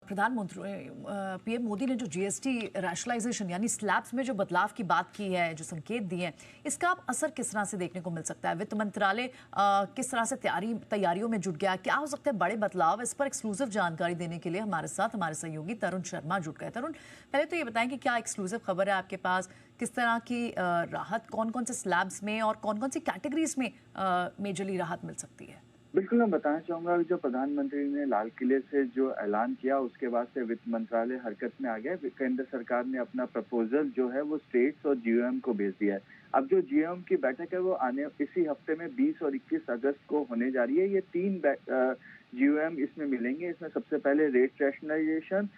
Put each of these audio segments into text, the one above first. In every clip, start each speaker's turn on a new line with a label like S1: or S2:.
S1: प्रधानमंत्री पीएम मोदी ने जो जीएसटी रैशनलाइजेशन यानी स्लैब्स में जो बदलाव की बात की है, जो संकेत दिए हैं, इसका अब असर किस तरह से देखने को मिल सकता है? वित्त मंत्रालय किस तरह से तैयारियों में जुट गया? क्या हो सकते हैं बड़े बदलाव? इस पर एक्सक्लूसिव जानकारी देने के लिए हमारे साथ हमारे सहयोगी तरुण शर्मा जुट गए। तरुण, पहले तो ये बताएं कि क्या एक्सक्लूसिव खबर है आपके पास? किस तरह की राहत, कौन कौन से स्लैब्स में और कौन कौन सी कैटेगरीज में मेजरली राहत मिल सकती है?
S2: बिल्कुल, मैं बताना चाहूँगा कि जो प्रधानमंत्री ने लाल किले से जो ऐलान किया, उसके बाद से वित्त मंत्रालय हरकत में आ गया। केंद्र सरकार ने अपना प्रपोजल जो है वो स्टेट्स और जीओएम को भेज दिया है। अब जो जीओएम की बैठक है वो आने इसी हफ्ते में 20 और 21 अगस्त को होने जा रही है। ये तीन जीओएम इसमें मिलेंगे। इसमें सबसे पहले रेट रैशनलाइजेशन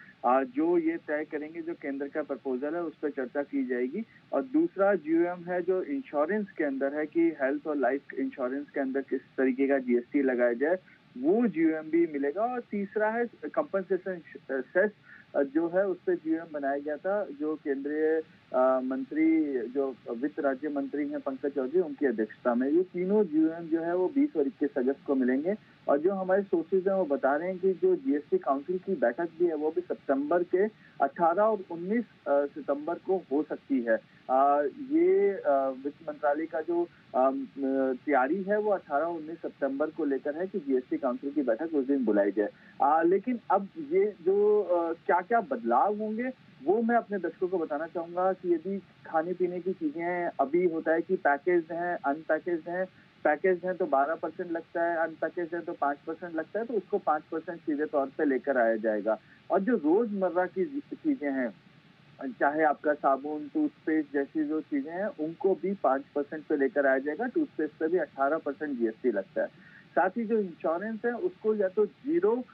S2: जो ये तय करेंगे, जो केंद्र का प्रपोजल है उस पर चर्चा की जाएगी। और दूसरा जीओएम है जो इंश्योरेंस के अंदर है कि हेल्थ और लाइफ इंश्योरेंस के अंदर किस तरीके का जीएसटी लगाया जाए, वो जीओएम भी मिलेगा। और तीसरा है कंपनसेशन सेस जो है उस पर जीओएम बनाया गया था, जो केंद्रीय मंत्री जो वित्त राज्य मंत्री हैं पंकज चौधरी, उनकी अध्यक्षता में। ये तीनों जीओएम जो है वो 20 और 21 अगस्त को मिलेंगे। और जो हमारे सोर्सेज हैं वो बता रहे हैं कि जो जीएसटी काउंसिल की बैठक भी है वो भी सितंबर के 18 और 19 सितंबर को हो सकती है। ये वित्त मंत्रालय का जो तैयारी है वो 18 और 19 सितंबर को लेकर है कि जीएसटी काउंसिल की बैठक उस दिन बुलाई जाए। लेकिन अब ये जो क्या क्या बदलाव होंगे वो मैं अपने दर्शकों को बताना चाहूंगा कि यदि खाने पीने की चीजें, अभी होता है कि पैकेज हैं, अनपैकेज हैं। पैकेज है तो 12% लगता है, अनपैकेज है तो 5% लगता है, तो उसको 5% सीधे तौर पे लेकर आया जाएगा। और जो रोजमर्रा की चीजें हैं, चाहे आपका साबुन, टूथपेस्ट जैसी जो चीजें हैं, उनको भी 5% पे लेकर आया जाएगा। टूथपेस्ट पे भी 18% जीएसटी लगता है। साथ ही जो इंश्योरेंस है उसको या तो जीरो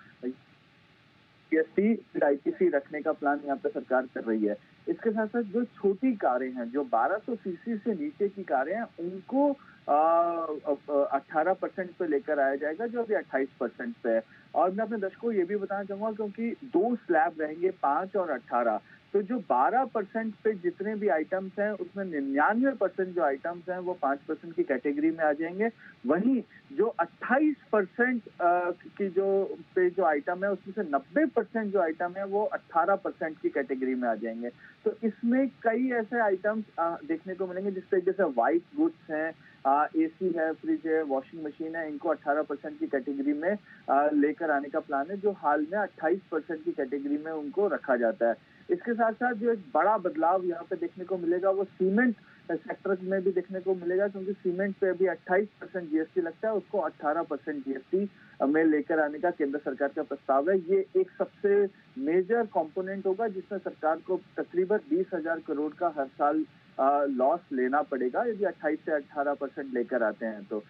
S2: जीएसटी आईटीसी रखने का प्लान यहाँ पे सरकार कर रही है। इसके साथ साथ जो छोटी कारें हैं, जो 1200 सीसी से नीचे की कारें हैं, उनको 18% पे लेकर आया जाएगा, जो अभी 28% पे है। और मैं अपने दर्शकों को ये भी बताना चाहूंगा, क्योंकि दो स्लैब रहेंगे, 5 और 18, तो जो 12% पे जितने भी आइटम्स हैं उसमें 99% जो आइटम्स हैं वो 5% की कैटेगरी में आ जाएंगे। वहीं जो 28% की जो आइटम है उसमें से 90% जो आइटम है वो 18% की कैटेगरी में आ जाएंगे। तो इसमें कई ऐसे आइटम्स देखने को मिलेंगे जिस तरीके से व्हाइट गुड्स हैं, एसी है, फ्रिज है, वॉशिंग मशीन है, इनको 18% की कैटेगरी में लेकर आने का प्लान है, जो हाल में 28% की कैटेगरी में उनको रखा जाता है। इसके साथ साथ जो एक बड़ा बदलाव यहाँ पे देखने को मिलेगा वो सीमेंट सेक्टर में भी देखने को मिलेगा, क्योंकि सीमेंट पे अभी 28% जीएसटी लगता है, उसको 18% जीएसटी में लेकर आने का केंद्र सरकार का प्रस्ताव है। ये एक सबसे मेजर कंपोनेंट होगा जिसमें सरकार को तकरीबन 20,000 करोड़ का हर साल लॉस लेना पड़ेगा यदि 28 से 18% लेकर आते हैं तो।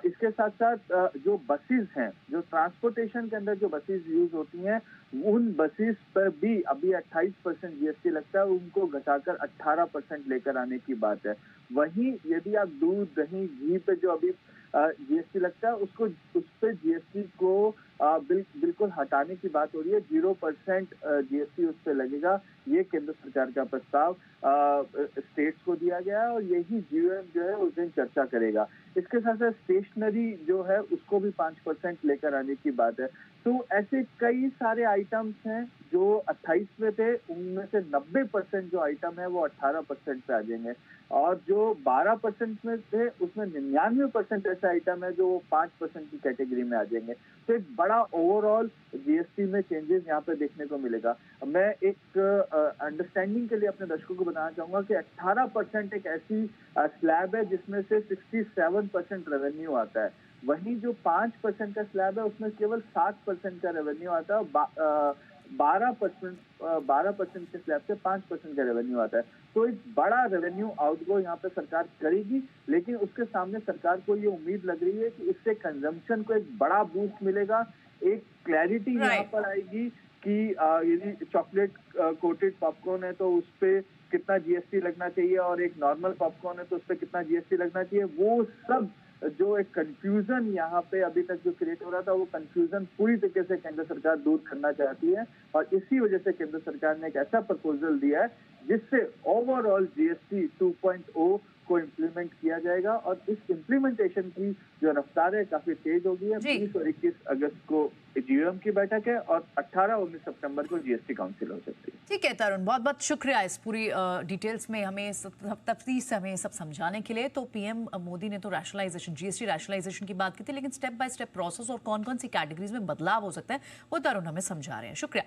S2: इसके साथ साथ जो बसेस हैं, जो ट्रांसपोर्टेशन के अंदर जो बसेस यूज होती हैं, उन बसेस पर भी अभी 28% जीएसटी लगता है, उनको घटाकर 18% लेकर आने की बात है। वहीं यदि आप दूध, दही, घी पे जो अभी जीएसटी लगता है, उसको उस पर जीएसटी को बिल्कुल हटाने की बात हो रही है। 0% जीएसटी उस पर लगेगा। ये केंद्र सरकार का प्रस्ताव स्टेट्स को दिया गया है और यही जीओएम जो है उस दिन चर्चा करेगा। इसके साथ साथ स्टेशनरी जो है उसको भी 5% लेकर आने की बात है। तो ऐसे कई सारे आइटम्स हैं जो 28 में थे, उनमें से 90% जो आइटम है वो 18% पे आ जाएंगे। और जो 12% में थे उसमें 99% ऐसे आइटम है जो 5% की कैटेगरी में आ जाएंगे। तो एक बड़ा ओवरऑल जीएसटी में चेंजेस यहाँ पे देखने को मिलेगा। मैं एक अंडरस्टैंडिंग के लिए अपने दर्शकों को बताना चाहूंगा कि 18% एक ऐसी स्लैब है जिसमें से 67% रेवेन्यू आता है। वहीं जो 5% का स्लैब है उसमें केवल 7% का रेवेन्यू आता है। 12% के स्लैब से 5% का रेवेन्यू आता है। तो एक बड़ा रेवेन्यू आउटगो यहाँ पे सरकार करेगी, लेकिन उसके सामने सरकार को ये उम्मीद लग रही है कि इससे कंजम्पशन को एक बड़ा बूस्ट मिलेगा। एक क्लैरिटी यहाँ पर आएगी कि यदि चॉकलेट कोटेड पॉपकॉर्न है तो उस पर कितना जीएसटी लगना चाहिए, और एक नॉर्मल पॉपकॉर्न है तो उस पर कितना जीएसटी लगना चाहिए। वो सब जो एक कंफ्यूजन यहाँ पे अभी तक जो क्रिएट हो रहा था, वो कंफ्यूजन पूरी तरीके से केंद्र सरकार दूर करना चाहती है। और इसी वजह से केंद्र सरकार ने एक ऐसा प्रपोजल दिया है जिससे ओवरऑल जीएसटी 2.0 को इम्प्लीमेंट किया जाएगा और इस इम्प्लीमेंटेशन की जो रफ्तार है काफी तेज हो गई है।
S1: जी।
S2: 20 और 21 अगस्त को जीओएम की बैठक है और 18-19 सितंबर को जीएसटी काउंसिल हो सकती है।
S1: ठीक है तरुण, बहुत बहुत शुक्रिया इस पूरी डिटेल्स में हमें तफसील से हमें सब समझाने के लिए। तो पीएम मोदी ने तो रैशनलाइजेशन, जीएसटी रैशनलाइजेशन की बात की थी, लेकिन स्टेप बाय स्टेप प्रोसेस और कौन कौन सी कैटेगरीज में बदलाव हो सकता है वो तरुण हमें समझा रहे हैं। शुक्रिया।